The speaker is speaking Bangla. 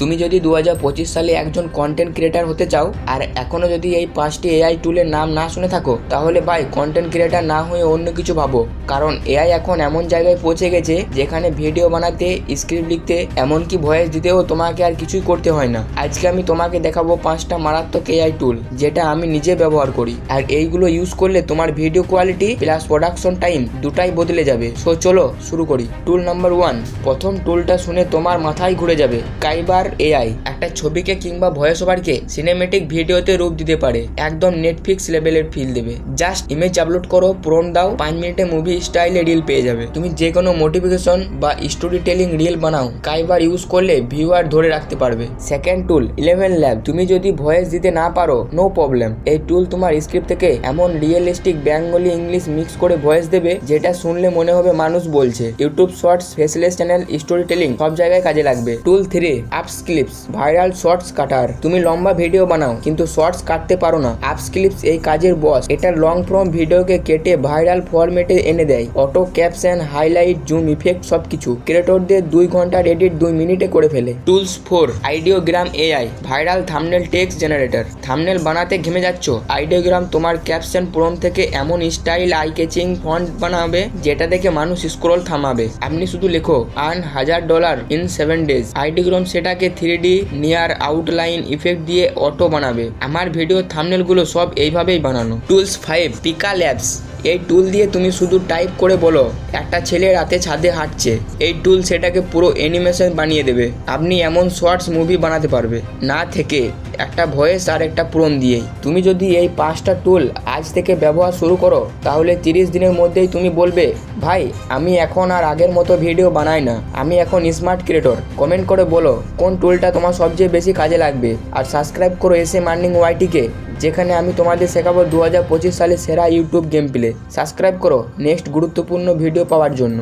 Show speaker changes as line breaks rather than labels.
তুমি যদি 2025 সালে একজন কন্টেন্ট ক্রিয়েটার হতে চাও আর এখনো যদি এই 5টি এআই টুলের নাম না শুনে থাকো, তাহলে ভাই কন্টেন্ট ক্রিয়েটার না হয়ে অন্য কিছু ভাবো। কারণ এআই এখন এমন জায়গায় পৌঁছে গেছে যেখানে ভিডিও বানাতে, স্ক্রিপ্ট লিখতে, এমনকি ভয়েস দিতেও তোমাকে আর কিছুই করতে হয় না। আজকে আমি তোমাকে দেখাবো 5টা মারাত্মক এআই টুল যেটা আমি নিজে ব্যবহার করি, আর এইগুলো ইউজ করলে তোমার video quality plus production time দুটাই বদলে যাবে। সো চলো শুরু করি। টুল নাম্বার 1। প্রথম টুলটা শুনে তোমার মাথায় ঘুরে যাবে, কাইবার এআই। একটা ছবিকে কিংবা ভয়েস ওভারকে সিনেমেটিক ভিডিওতে রূপ দিতে পারে, একদম নেটফ্লিক্স লেভেলের ফিল দেবে। জাস্ট ইমেজ আপলোড করো, প্রম্পট দাও, 5 মিনিটে মুভি স্টাইলে রিল পেয়ে যাবে। তুমি যে কোনো মোটিভেশন বা স্টোরি টেলিং রিল বানাও, কাইবার ইউজ করলে ভিউয়ার ধরে রাখতে পারবে। সেকেন্ড টুল 11 ল্যাব। তুমি যদি ভয়েস দিতে না পারো, নো প্রবলেম, এই টুল তোমার স্ক্রিপ্ট থেকে এমন রিয়েলিস্টিক বেঙ্গলি ইংলিশ মিক্স করে ভয়েস দেবে যেটা শুনলে মনে হবে মানুষ বলছে। YouTube shorts, faceless channel, story telling সব জায়গায় কাজে লাগবে। টুল 3 আপস ক্লিপস, ভাইরাল শর্টস কাটার। তুমি লম্বা ভিডিও বানাও কিন্তু শর্টস কাটতে পারো না, আপস ক্লিপস এই কাজের বস। এটা লং ফর্ম ভিডিওকে কেটে ভাইরাল ফরম্যাটে এনে দেয়। Auto caption, highlight, zoom effect সবকিছু ক্রিয়েটরদের 2 ঘন্টার এডিট 2 মিনিটে করে ফেলে। Tools 4 Ideogram AI, viral thumbnail text generator. Thumbnail বানাতে ঘেমে যাচ্ছ, আইডিওগ্রাম তোমার ক্যাপশন প্রম্পট থেকে এমন স্টাইল আই ক্যাচিং ফন্ট বানাবে যেটা দেখে মানুষ স্ক্রল থামাবে। আপনি শুধু লেখো আর্ন $1000 ইন 7 days, আইডিওগ্রাম সেটাকে 3D নিয়ার আউটলাইন ইফেক্ট দিয়ে অটো বানাবে। আমার ভিডিও থাম্বনেলগুলো সব এইভাবেই বানানো। Tools 5 Pika labs. এই টুল দিয়ে তুমি শুধু টাইপ করে বলো একটা ছেলে রাতে ছাদে হাঁটছে, এই টুল সেটাকে পুরো অ্যানিমেশন বানিয়ে দেবে। আপনি এমন শর্টস মুভি বানাতে পারবে না থেকে একটা ভয়েস আর একটা প্রম্পট দিয়েই। তুমি যদি এই 5টা টুল আজ থেকে ব্যবহার শুরু করো, তাহলে 30 দিনের মধ্যেই তুমি বলবে ভাই আমি এখন আর আগের মতো ভিডিও বানাই না, আমি এখন স্মার্ট ক্রিয়েটর। কমেন্ট করে বলো কোন টুলটা তোমার সবচেয়ে বেশি কাজে লাগবে, আর সাবস্ক্রাইব করো SM আর্নিং YTকে, যেখানে আমি তোমাদের শেখাবো 2025 সালে সেরা ইউটিউব গেম প্লে। সাবস্ক্রাইব করো নেক্সট গুরুত্বপূর্ণ ভিডিও পাওয়ার জন্য।